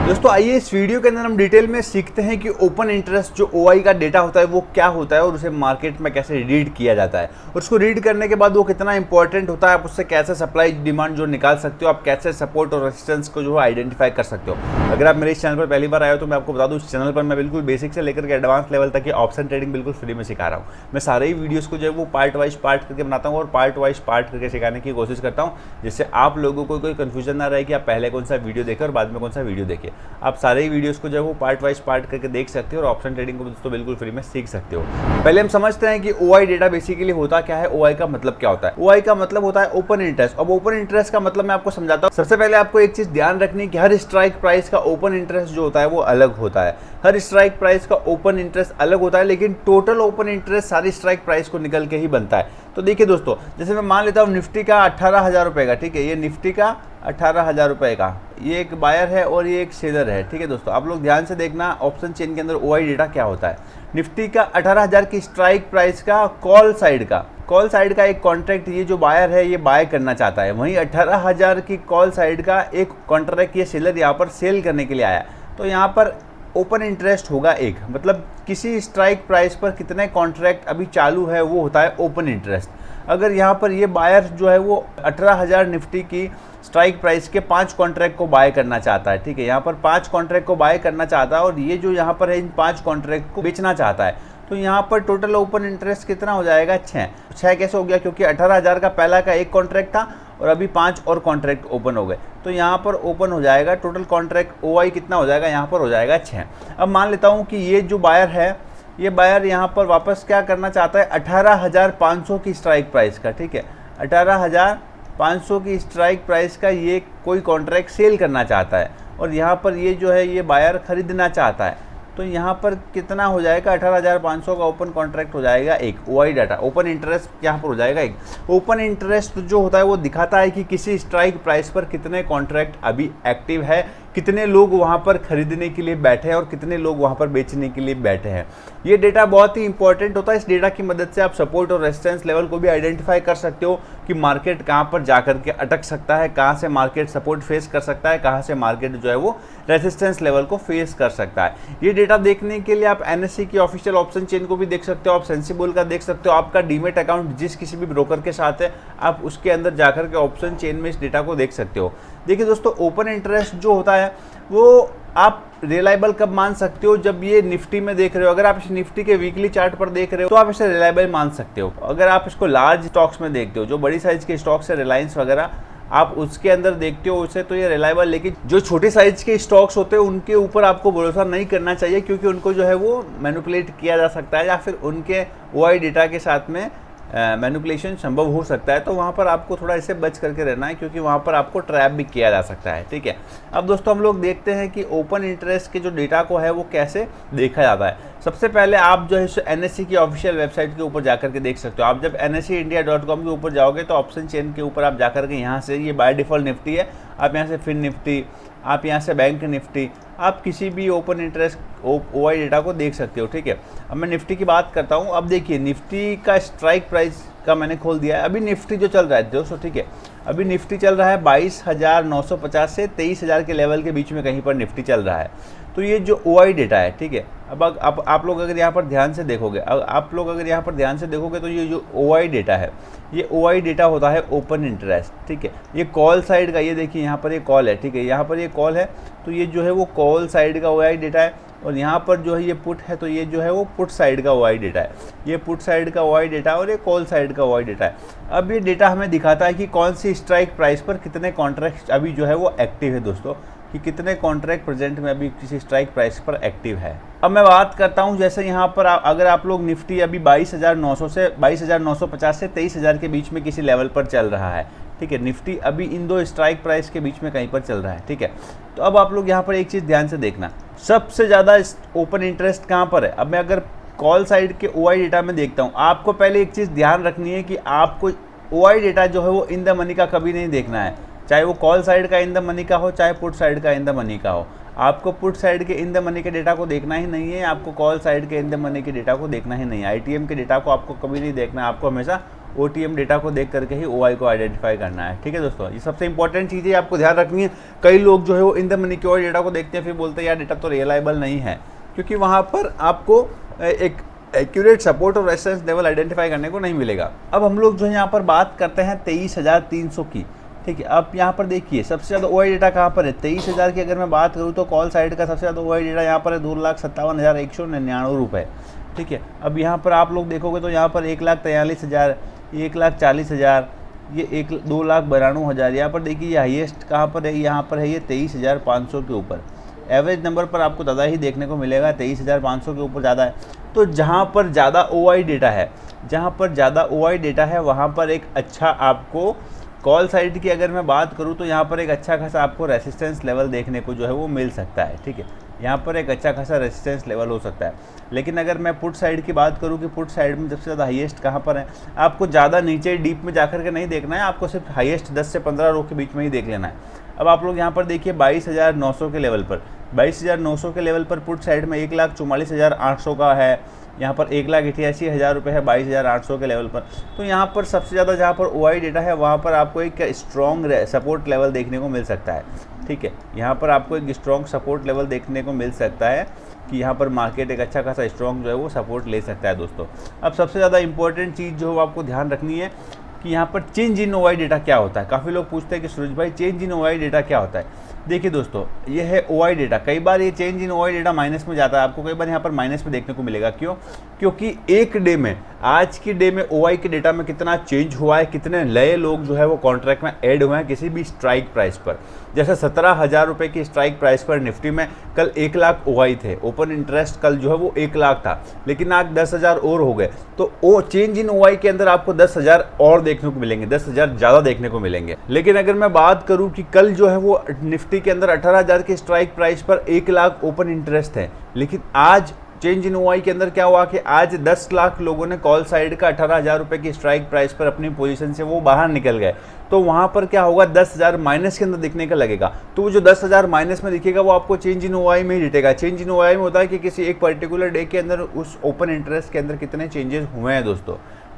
दोस्तों आइए इस वीडियो के अंदर हम डिटेल में सीखते हैं कि ओपन इंटरेस्ट जो ओआई का डेटा होता है वो क्या होता है और उसे मार्केट में कैसे रीड किया जाता है और उसको रीड करने के बाद वो कितना इंपॉर्टेंट होता है, आप उससे कैसे सप्लाई डिमांड जो निकाल सकते हो, आप कैसे सपोर्ट और रेजिस्टेंस को जो है आइडेंटिफाई कर सकते हो। अगर आप मेरे इस चैनल पर पहली बार आए हो तो मैं आपको बता दूं, इस चैनल पर मैं बिल्कुल बेसिक से लेकर के एडवांस लेवल तक की ऑप्शन ट्रेडिंग बिल्कुल फ्री में सिखा रहा हूँ। मैं सारे ही वीडियोज़ को जो है वो पार्ट वाइज पार्ट करके बनाता हूँ और पार्ट वाइज पार्ट करके सिखाने की कोशिश करता हूँ, जिससे आप लोगों को कोई कन्फ्यूजन ना रहे कि आप पहले कौन सा वीडियो देखें और बाद में कौन सा वीडियो देखें। आप सारे ही वीडियोस को जो है वो पार्ट वाइज पार्ट करके देख सकते हो और ऑप्शन ट्रेडिंग को दोस्तों बिल्कुल फ्री में सीख सकते हो। पहले हम समझते हैं कि ओआई डेटा बेसिकली होता क्या है, ओआई का मतलब क्या होता है। ओआई का मतलब होता है ओपन इंटरेस्ट। अब ओपन इंटरेस्ट का मतलब मैं आपको समझाता हूँ। सबसे पहले आपको एक चीज ध्यान रखनी है कि हर स्ट्राइक प्राइस का ओपन इंटरेस्ट जो होता है वो अलग होता है। हर स्ट्राइक प्राइस का ओपन इंटरेस्ट अलग होता है, लेकिन टोटल ओपन इंटरेस्ट सारी स्ट्राइक प्राइस को निकल के ही बनता है। तो देखिए दोस्तों, जैसे मैं मान लेता हूँ निफ्टी का 18,000 रुपये का, ठीक है, ये निफ्टी का 18,000 रुपये का, ये एक बायर है और ये एक सेलर है, ठीक है दोस्तों। आप लोग ध्यान से देखना ऑप्शन चेन के अंदर ओआई डेटा क्या होता है। निफ्टी का 18,000 की स्ट्राइक प्राइस का कॉल साइड का एक कॉन्ट्रैक्ट, ये जो बायर है ये बाय करना चाहता है। वहीं 18,000 की कॉल साइड का एक कॉन्ट्रैक्ट ये सेलर यहाँ पर सेल करने के लिए आया। तो यहाँ पर ओपन इंटरेस्ट होगा एक, मतलब किसी स्ट्राइक प्राइस पर कितने कॉन्ट्रैक्ट अभी चालू है वो होता है ओपन इंटरेस्ट। अगर यहाँ पर ये बायर जो है वो 18,000 निफ्टी की स्ट्राइक प्राइस के 5 कॉन्ट्रैक्ट को बाय करना चाहता है, ठीक है, यहाँ पर 5 कॉन्ट्रैक्ट को बाय करना चाहता है और ये जो यहाँ पर है इन 5 कॉन्ट्रैक्ट को बेचना चाहता है। तो यहाँ पर टोटल ओपन इंटरेस्ट कितना हो जाएगा, 6 कैसे हो गया, क्योंकि 18,000 का पहला का एक कॉन्ट्रैक्ट था और अभी 5 और कॉन्ट्रैक्ट ओपन हो गए। तो यहाँ पर ओपन हो जाएगा टोटल कॉन्ट्रैक्ट ओआई कितना हो जाएगा, यहाँ पर हो जाएगा 6। अब मान लेता हूँ कि ये जो बायर है, ये बायर यहाँ पर वापस क्या करना चाहता है, 18,500 की स्ट्राइक प्राइस का, ठीक है, 18,500 की स्ट्राइक प्राइस का ये कोई कॉन्ट्रैक्ट सेल करना चाहता है और यहाँ पर ये जो है ये बायर खरीदना चाहता है। तो यहाँ पर कितना हो जाएगा, 18,500 का ओपन कॉन्ट्रैक्ट हो जाएगा एक। ओआई डाटा ओपन इंटरेस्ट यहाँ पर हो जाएगा एक। ओपन इंटरेस्ट जो होता है वो दिखाता है कि किसी स्ट्राइक प्राइस पर कितने कॉन्ट्रैक्ट अभी एक्टिव है, कितने लोग वहाँ पर खरीदने के लिए बैठे हैं और कितने लोग वहाँ पर बेचने के लिए बैठे हैं। ये डेटा बहुत ही इंपॉर्टेंट होता है। इस डेटा की मदद से आप सपोर्ट और रेजिस्टेंस लेवल को भी आइडेंटिफाई कर सकते हो कि मार्केट कहाँ पर जाकर के अटक सकता है, कहाँ से मार्केट सपोर्ट फेस कर सकता है, कहाँ से मार्केट जो है वो रेजिस्टेंस लेवल को फेस कर सकता है। ये डेटा देखने के लिए आप एनएससी की ऑफिशियल ऑप्शन चेन को भी देख सकते हो, आप सेंसिबल का देख सकते हो, आपका डीमेट अकाउंट जिस किसी भी ब्रोकर के साथ है आप उसके अंदर जाकर के ऑप्शन चेन में इस डेटा को देख सकते हो। देखिए दोस्तों, ओपन इंटरेस्ट जो होता है वो आप रिलायबल कब मान सकते हो, जब ये निफ्टी में देख रहे हो। अगर आप इस निफ्टी के वीकली चार्ट पर देख रहे हो तो आप इसे रिलायबल मान सकते हो। अगर आप इसको लार्ज स्टॉक्स में देखते हो, जो बड़ी साइज के स्टॉक्स है, रिलायंस वगैरह, आप उसके अंदर देखते हो उसे, तो ये रिलायबल। लेकिन जो छोटे साइज के स्टॉक्स होते हैं उनके ऊपर आपको भरोसा नहीं करना चाहिए, क्योंकि उनको जो है वो मैनिपुलेट किया जा सकता है या फिर उनके ओआई डेटा के साथ में मैनिपुलेशन संभव हो सकता है। तो वहाँ पर आपको थोड़ा इसे बच करके रहना है, क्योंकि वहाँ पर आपको ट्रैप भी किया जा सकता है, ठीक है। अब दोस्तों हम लोग देखते हैं कि ओपन इंटरेस्ट के जो डेटा को है वो कैसे देखा जाता है। सबसे पहले आप जो है एनएससी की ऑफिशियल वेबसाइट के ऊपर जाकर के देख सकते हो। आप जब NSEindia.com के ऊपर जाओगे तो ऑप्शन चेन के ऊपर आप जाकर के यहाँ से, ये बाय डिफॉल्ट निफ्टी है, आप यहाँ से फिन निफ्टी, आप यहाँ से बैंक निफ्टी, आप किसी भी ओपन इंटरेस्ट ओआई डेटा को देख सकते हो, ठीक है। अब मैं निफ्टी की बात करता हूँ। अब देखिए निफ्टी का स्ट्राइक प्राइस का मैंने खोल दिया है। अभी निफ्टी जो चल रहा है दोस्तों, ठीक है, अभी निफ्टी चल रहा है 22,950 से 23,000 के लेवल के बीच में कहीं पर निफ्टी चल रहा है। तो ये जो ओआई डेटा है, ठीक है, अब आप लोग अगर यहाँ पर ध्यान से देखोगे, तो ये जो ओआई डेटा है, ये ओआई डेटा होता है ओपन इंटरेस्ट, ठीक है। ये कॉल साइड का, ये देखिए यहाँ पर ये कॉल है, ठीक है, यहाँ पर ये कॉल है, तो ये जो है वो कॉल साइड का ओआई डेटा है। और यहाँ पर जो है ये पुट है, तो ये जो है वो पुट साइड का ओआई डेटा है। ये पुट साइड का ओआई डेटा है और ये कॉल साइड का ओआई डेटा है। अब ये डेटा हमें दिखाता है कि कौन सी स्ट्राइक प्राइस पर कितने कॉन्ट्रैक्ट अभी जो है वो एक्टिव है दोस्तों, कि कितने कॉन्ट्रैक्ट प्रेजेंट में अभी किसी स्ट्राइक प्राइस पर एक्टिव है। अब मैं बात करता हूं, जैसे यहाँ पर अगर आप लोग निफ्टी अभी 22,950 से 23,000 के बीच में किसी लेवल पर चल रहा है, ठीक है, निफ्टी अभी इन दो स्ट्राइक प्राइस के बीच में कहीं पर चल रहा है, ठीक है। तो अब आप लोग यहाँ पर एक चीज़ ध्यान से देखना, सबसे ज़्यादा ओपन इंटरेस्ट कहाँ पर है। अब मैं अगर कॉल साइड के ओआई डेटा में देखता हूँ, आपको पहले एक चीज़ ध्यान रखनी है कि आपको ओआई डेटा जो है वो इन द मनी का कभी नहीं देखना है, चाहे वो कॉल साइड का इन द मनी का हो, चाहे पुट साइड का इन द मनी का हो। आपको पुट साइड के इन द मनी के डेटा को देखना ही नहीं है, आपको कॉल साइड के इन द मनी के डेटा को देखना ही नहीं है। आईटीएम के डेटा को आपको कभी नहीं देखना है, आपको हमेशा OTM डेटा को देख करके ही OI को आइडेंटिफाई करना है। ठीक है दोस्तों, ये सबसे इंपॉर्टेंट चीज़ है, आपको ध्यान रखनी है। कई लोग जो है वो इन द मनी के OI डेटा को देखते हैं, फिर बोलते हैं यार डेटा तो रिलायबल नहीं है, क्योंकि वहाँ पर आपको एक एक्यूरेट सपोर्ट और रेजिस्टेंस लेवल आइडेंटिफाई करने को नहीं मिलेगा। अब हम लोग जो है यहाँ पर बात करते हैं 23,300 की। ठीक है, अब यहाँ पर देखिए सबसे ज़्यादा OI डेटा कहाँ पर है। 23,000 की अगर मैं बात करूँ तो कॉल साइड का सबसे ज़्यादा OI डेटा यहाँ पर है 2,57,199 रुपये। ठीक है, अब यहाँ पर आप लोग देखोगे तो यहाँ पर 1,43,000, 1,40,000, ये 2,92,000। यहाँ पर देखिए ये हाईएस्ट कहाँ पर है, यहाँ पर है ये 23,500 के ऊपर। एवरेज नंबर पर आपको ज़्यादा ही देखने को मिलेगा, 23,500 के ऊपर ज़्यादा है। तो जहाँ पर ज़्यादा OI डेटा है, जहाँ पर ज़्यादा OI डेटा है वहाँ पर एक अच्छा आपको कॉल साइड की अगर मैं बात करूँ तो यहाँ पर एक अच्छा खासा आपको रेसिस्टेंस लेवल देखने को जो है वो मिल सकता है। ठीक है, यहाँ पर एक अच्छा खासा रेसिस्टेंस लेवल हो सकता है। लेकिन अगर मैं पुट साइड की बात करूँ कि पुट साइड में सबसे ज़्यादा हाईएस्ट कहाँ पर है, आपको ज़्यादा नीचे डीप में जाकर के नहीं देखना है, आपको सिर्फ हाईएस्ट 10 से 15 रो के बीच में ही देख लेना है। अब आप लोग यहाँ पर देखिए 22,900 के लेवल पर, 22,900 के लेवल पर पुट साइड में 1,44,800 का है, यहाँ पर 1,88,000 रुपये है 22,800 के लेवल पर। तो यहाँ पर सबसे ज़्यादा जहाँ पर OI डेटा है वहाँ पर आपको एक स्ट्रॉन्ग सपोर्ट लेवल देखने को मिल सकता है। ठीक है, यहाँ पर आपको एक स्ट्रॉन्ग सपोर्ट लेवल देखने को मिल सकता है कि यहाँ पर मार्केट एक अच्छा खासा स्ट्रॉन्ग जो है वो सपोर्ट ले सकता है दोस्तों। अब सबसे ज़्यादा इंपॉर्टेंट चीज़ जो है आपको ध्यान रखनी है कि यहाँ पर चेंज इन OI डेटा क्या होता है। काफ़ी लोग पूछते हैं कि सूरज भाई चेंज इन OI डेटा क्या होता है। देखिए दोस्तों, ये है OI डेटा। कई बार ये change in OI data minus में जाता है, आपको कई बार यहाँ पर माइनस में देखने को मिलेगा। क्यों? क्योंकि एक डे में, आज की डे में OI के डेटा में कितना चेंज हुआ है, कितने नए लोग जो है वो कॉन्ट्रैक्ट में ऐड हुए हैं किसी भी स्ट्राइक प्राइस पर। जैसे 17,000 रुपये की स्ट्राइक प्राइस पर निफ्टी में कल 1 लाख OI थे, ओपन इंटरेस्ट कल जो है वो 1 लाख था, लेकिन आज 10,000 और हो गए। तो वो चेंज इन OI के अंदर आपको 10,000 और देखने को मिलेंगे, 10,000 ज़्यादा देखने को मिलेंगे। लेकिन अगर मैं बात करूँ कि कल जो है वो निफ्टी के अंदर 18,000 की स्ट्राइक प्राइस पर 1 लाख ओपन इंटरेस्ट है, लेकिन आज चेंज इन OI के अंदर क्या हुआ कि आज 10 लाख लोगों ने कॉल साइड का 18,000 रुपये की स्ट्राइक प्राइस पर अपनी पोजीशन से वो बाहर निकल गए। तो वहाँ पर क्या होगा, 10,000 माइनस के अंदर दिखने का लगेगा। तो वो जो 10,000 माइनस में दिखेगा वो आपको चेंज इन OI में ही दिखेगा। चेंज इन OI में होता है कि किसी एक पर्टिकुलर डे के अंदर उस ओपन इंटरेस्ट के अंदर कितने चेंजेस हुए हैं दोस्तों।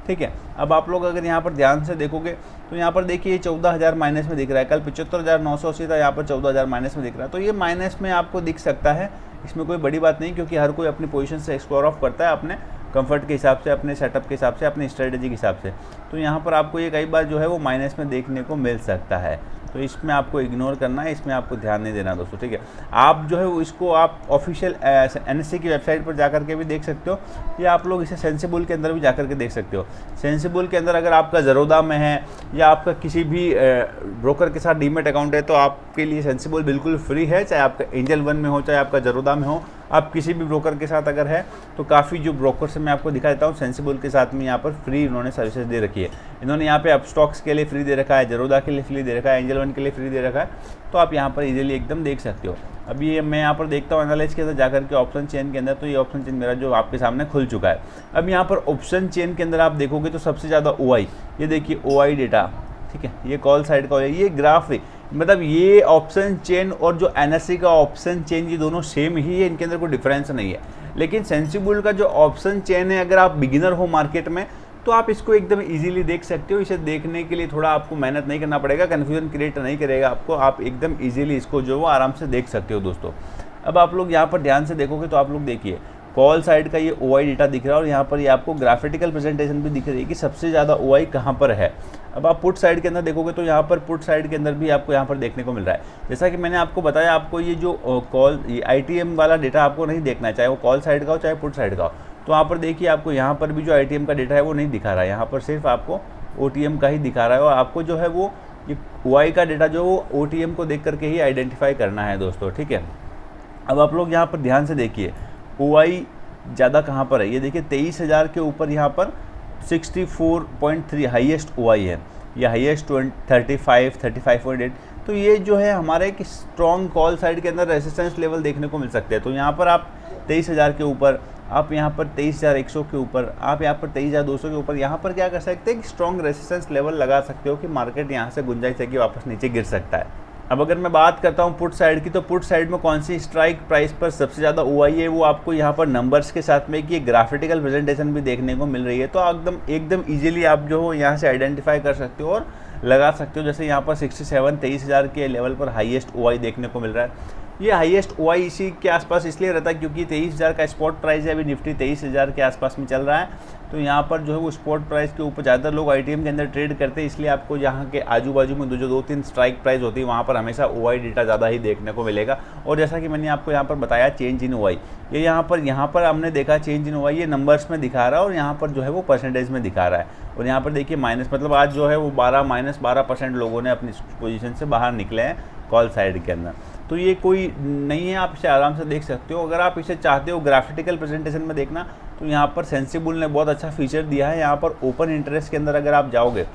ठीक है, अब आप लोग अगर यहाँ पर ध्यान से देखोगे तो यहाँ पर देखिए 14,000 माइनस में दिख रहा है, कल 75,980 था, यहाँ पर 14,000 माइनस में दिख रहा है। तो ये माइनस में आपको दिख सकता है, इसमें कोई बड़ी बात नहीं, क्योंकि हर कोई अपनी पोजीशन से एक्सप्लोर ऑफ करता है अपने कंफर्ट के हिसाब से, अपने सेटअप के हिसाब से, अपनी स्ट्रेटजी के हिसाब से। तो यहाँ पर आपको ये कई बार जो है वो माइनस में देखने को मिल सकता है, तो इसमें आपको इग्नोर करना है, इसमें आपको ध्यान नहीं देना दोस्तों। ठीक है, आप जो है इसको आप ऑफिशियल NSE की वेबसाइट पर जाकर के भी देख सकते हो, या आप लोग इसे सेंसिबल के अंदर भी जाकर के देख सकते हो। सेंसिबल के अंदर अगर आपका ज़रोदा में है या आपका किसी भी ब्रोकर के साथ डीमेट अकाउंट है तो आपके लिए सेंसिबल बिल्कुल फ्री है, चाहे आपका एंजल वन में हो चाहे आपका ज़रोदा में हो। आप किसी भी ब्रोकर के साथ अगर है तो काफ़ी जो ब्रोकर से मैं आपको दिखा देता हूँ, सेंसिबल के साथ में यहाँ पर फ्री इन्होंने सर्विसेज दे रखी है। इन्होंने यहाँ पे अपस्टॉक्स के लिए फ्री दे रखा है, ज़रोदा के लिए फ्री दे रखा है, एंजल वन के लिए फ्री दे रखा है। तो आप यहाँ पर इजीली एकदम देख सकते हो। अब ये मैं यहाँ पर देखता हूँ एनालाइज के अंदर जाकर के ऑप्शन चेन के अंदर, तो ये ऑप्शन चेन मेरा जो आपके सामने खुल चुका है। अब यहाँ पर ऑप्शन चेन के अंदर आप देखोगे तो सबसे ज़्यादा OI, ये देखिए OI डेटा, ठीक है, ये कॉल साइड का ये ग्राफ है, मतलब ये ऑप्शन चेन और जो NSE का ऑप्शन चेन ये दोनों सेम ही है, इनके अंदर कोई डिफरेंस नहीं है। लेकिन सेंसिबल का जो ऑप्शन चेन है, अगर आप बिगिनर हो मार्केट में तो आप इसको एकदम इजीली देख सकते हो। इसे देखने के लिए थोड़ा आपको मेहनत नहीं करना पड़ेगा, कन्फ्यूजन क्रिएट नहीं करेगा आपको, आप एकदम इजीली इसको जो वो आराम से देख सकते हो दोस्तों। अब आप लोग यहाँ पर ध्यान से देखोगे तो आप लोग देखिए कॉल साइड का ये OI डेटा दिख रहा है और यहाँ पर ये आपको ग्राफिकल प्रेजेंटेशन भी दिख रही है कि सबसे ज़्यादा OI कहाँ पर है। अब आप पुट साइड के अंदर देखोगे तो यहाँ पर पुट साइड के अंदर भी आपको यहाँ पर देखने को मिल रहा है। जैसा कि मैंने आपको बताया, आपको ये जो ये ITM वाला डेटा आपको नहीं देखना है, चाहे वो कॉल साइड का हो चाहे पुट साइड का हो। तो वहाँ पर देखिए आपको यहाँ पर भी जो ITM का डेटा है वो नहीं दिखा रहा है, यहाँ पर सिर्फ आपको OTM का ही दिखा रहा है। और आपको जो है वो ये OI का डेटा जो वो OTM को देख करके ही आइडेंटिफाई करना है दोस्तों। ठीक है, अब आप लोग यहाँ पर ध्यान से देखिए OI ज़्यादा कहाँ पर है, ये देखिए 23,000 के ऊपर यहाँ पर 64.3 हाईएस्ट OI है, या हाईएस्ट 35.8। तो ये जो है हमारे एक स्ट्रॉन्ग कॉल साइड के अंदर रेजिस्टेंस लेवल देखने को मिल सकते हैं। तो यहाँ पर आप 23,000 के ऊपर, आप यहाँ पर 23,100 के ऊपर, आप यहाँ पर 23,200 के ऊपर यहाँ पर क्या कर सकते हैं कि स्ट्रॉन्ग रेजिस्टेंस लेवल लगा सकते हो कि मार्केट यहाँ से गुंजाइश है कि वापस नीचे गिर सकता है। अब अगर मैं बात करता हूँ पुट साइड की, तो पुट साइड में कौन सी स्ट्राइक प्राइस पर सबसे ज़्यादा OI है, वो आपको यहाँ पर नंबर्स के साथ में एक ग्राफिकल प्रेजेंटेशन भी देखने को मिल रही है। तो एकदम इजीली आप जो हो यहाँ से आइडेंटिफाई कर सकते हो और लगा सकते हो। जैसे यहाँ पर 23,000 के लेवल पर हाईएस्ट OI देखने को मिल रहा है। ये हाईएस्ट OI इसी के आसपास इसलिए रहता है क्योंकि 23,000 का स्पॉट प्राइस है, अभी निफ्टी 23,000 के आसपास में चल रहा है। तो यहाँ पर जो है वो स्पॉट प्राइस के ऊपर ज़्यादातर लोग ITM के अंदर ट्रेड करते हैं, इसलिए आपको यहाँ के आजू बाजू में जो 2-3 स्ट्राइक प्राइस होती है वहाँ पर हमेशा OI डेटा ज़्यादा ही देखने को मिलेगा। और जैसा कि मैंने आपको यहाँ पर बताया चेंज इन OI, ये यहाँ पर हमने देखा चेंज इन OI ये नंबर्स में दिखा रहा है और यहाँ पर जो है वो परसेंटेज में दिखा रहा है। और यहाँ पर देखिए माइनस, मतलब आज जो है वो -12% लोगों ने अपनी पोजीशन से बाहर निकले हैं कॉल साइड के अंदर। तो ये कोई नहीं है, आप इसे आराम से देख सकते हो। अगर आप इसे चाहते हो ग्राफिकल प्रेजेंटेशन में देखना, तो यहाँ पर सेंसिबल ने बहुत अच्छा फीचर दिया है। यहाँ पर ओपन इंटरेस्ट के अंदर अगर आप जाओगे,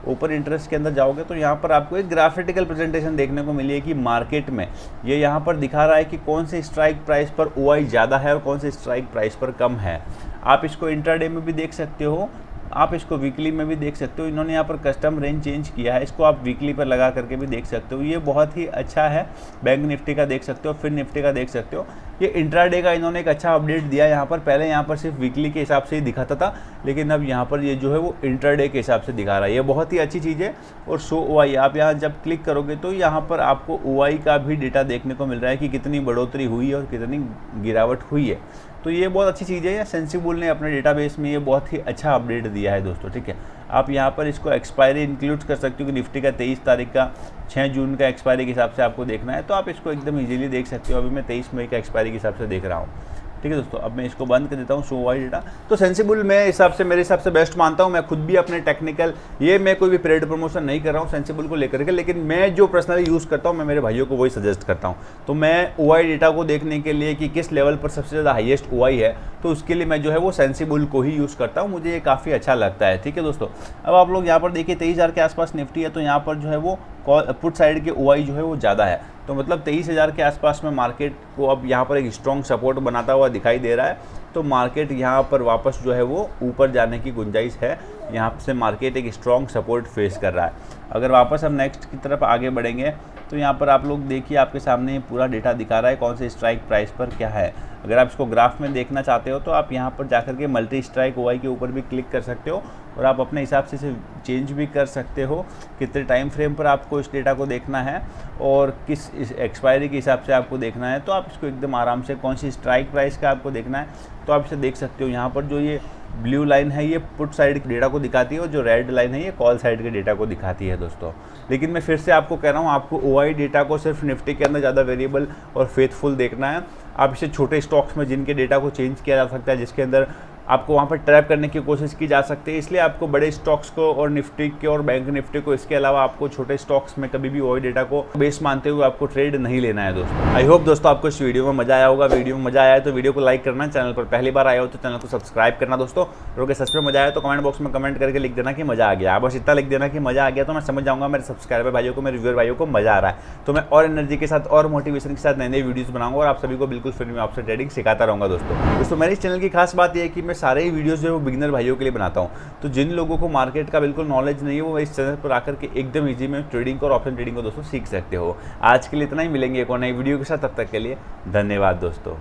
ओपन इंटरेस्ट के अंदर जाओगे तो यहाँ पर आपको एक ग्राफिकल प्रेजेंटेशन देखने को मिली है कि मार्केट में ये यहाँ पर दिखा रहा है कि कौन से स्ट्राइक प्राइस पर OI ज़्यादा है और कौन से स्ट्राइक प्राइस पर कम है। आप इसको इंट्राडे में भी देख सकते हो, आप इसको वीकली में भी देख सकते हो। इन्होंने यहाँ पर कस्टम रेंज चेंज किया है, इसको आप वीकली पर लगा करके भी देख सकते हो। ये बहुत ही अच्छा है। बैंक निफ्टी का देख सकते हो, फिर निफ्टी का देख सकते हो। ये इंट्राडे का इन्होंने एक अच्छा अपडेट दिया यहाँ पर। पहले यहाँ पर सिर्फ वीकली के हिसाब से ही दिखाता था, लेकिन अब यहाँ पर ये जो है वो इंट्राडे के हिसाब से दिखा रहा है। ये बहुत ही अच्छी चीज़ है। और शो OI आप यहाँ जब क्लिक करोगे तो यहाँ पर आपको OI का भी डेटा देखने को मिल रहा है कि कितनी बढ़ोतरी हुई है और कितनी गिरावट हुई है। तो ये बहुत अच्छी चीज़ है। सेंसिबल ने अपने डेटाबेस में ये बहुत ही अच्छा अपडेट दिया है दोस्तों, ठीक है। आप यहाँ पर इसको एक्सपायरी इंक्लूड कर सकते हो कि निफ्टी का 23 तारीख का 6 जून का एक्सपायरी के हिसाब से आपको देखना है, तो आप इसको एकदम इजीली देख सकते हो। अभी मैं 23 मई का एक्सपायरी के हिसाब से देख रहा हूँ, ठीक है दोस्तों। अब मैं इसको बंद कर देता हूँ शो OI डेटा। तो सेंसिबल मेरे हिसाब से बेस्ट मानता हूँ। मैं खुद भी अपने टेक्निकल, ये मैं कोई भी पेड प्रमोशन नहीं कर रहा हूँ सेंसिबल को लेकर के, लेकिन मैं जो पर्सनली यूज़ करता हूँ मैं मेरे भाइयों को वही सजेस्ट करता हूँ। तो मैं OI डेटा को देखने के लिए कि किस लेवल पर सबसे ज़्यादा हाईएस्ट OI है, तो उसके लिए मैं जो है वो सेंसिबल को ही यूज़ करता हूँ। मुझे ये काफ़ी अच्छा लगता है, ठीक है दोस्तों। अब आप लोग यहाँ पर देखिए 23,000 के आसपास निफ्टी है, तो यहाँ पर जो है वो पुट साइड के OI जो है वो ज़्यादा है। तो मतलब 23,000 के आसपास में मार्केट को अब यहाँ पर एक स्ट्रॉन्ग सपोर्ट बनाता हुआ दिखाई दे रहा है। तो मार्केट यहाँ पर वापस जो है वो ऊपर जाने की गुंजाइश है। यहाँ से मार्केट एक स्ट्रॉन्ग सपोर्ट फेस कर रहा है। अगर वापस हम नेक्स्ट की तरफ आगे बढ़ेंगे तो यहाँ पर आप लोग देखिए आपके सामने पूरा डेटा दिखा रहा है कौन से स्ट्राइक प्राइस पर क्या है। अगर आप इसको ग्राफ में देखना चाहते हो तो आप यहाँ पर जाकर के मल्टी स्ट्राइक OI के ऊपर भी क्लिक कर सकते हो और आप अपने हिसाब से इसे चेंज भी कर सकते हो कितने टाइम फ्रेम पर आपको इस डेटा को देखना है और किस एक्सपायरी के हिसाब से आपको देखना है। तो आप इसको एकदम आराम से कौन सी स्ट्राइक प्राइस का आपको देखना है तो आप इसे देख सकते हो। यहाँ पर जो ये ब्लू लाइन है ये पुट साइड के डेटा को दिखाती है और जो रेड लाइन है ये कॉल साइड के डेटा को दिखाती है दोस्तों। लेकिन मैं फिर से आपको कह रहा हूँ, आपको OI डेटा को सिर्फ निफ्टी के अंदर ज़्यादा वेरिएबल और फेथफुल देखना है। आप इसे छोटे स्टॉक्स में जिनके डेटा को चेंज किया जा सकता है, जिसके अंदर आपको वहाँ पर ट्रैप करने की कोशिश की जा सकती है, इसलिए आपको बड़े स्टॉक्स को और निफ्टी के और बैंक निफ्टी को, इसके अलावा आपको छोटे स्टॉक्स में कभी भी OI डेटा को बेस मानते हुए आपको ट्रेड नहीं लेना है दोस्तों। आई होप दोस्तों आपको इस वीडियो में मजा आया होगा। वीडियो में मजा आया है तो वीडियो को लाइक करना, चैनल पर पहली बार आया हो तो चैनल को सब्सक्राइब करना दोस्तों। और अगर सच में मजा आया तो कमेंट बॉक्स में कमेंट करके लिख देना कि मजा आ गया। बस इतना लिख देना कि मजा आ गया तो मैं समझ जाऊँगा मेरे सब्सक्राइबर भाइयों को, मेरे व्यूअर भाइयों को मजा आ रहा है। तो मैं और एनर्जी के साथ और मोटिवेशन के साथ नए नए वीडियोज़ बनाऊंगा और आप सभी को बिल्कुल फ्री में आपसे ट्रेडिंग सिखाता रहूँगा दोस्तों। मेरे इस चैनल की खास बात यह है कि मैं सारे ही वीडियोज़ जो बिगिनर भाइयों के लिए बनाता हूं। तो जिन लोगों को मार्केट का बिल्कुल नॉलेज नहीं है वो इस चैनल पर आकर के एकदम इजी में ट्रेडिंग और ऑप्शन ट्रेडिंग को दोस्तों सीख सकते हो। आज के लिए इतना ही, मिलेंगे एक और नई वीडियो के साथ, तब तक के लिए धन्यवाद दोस्तों।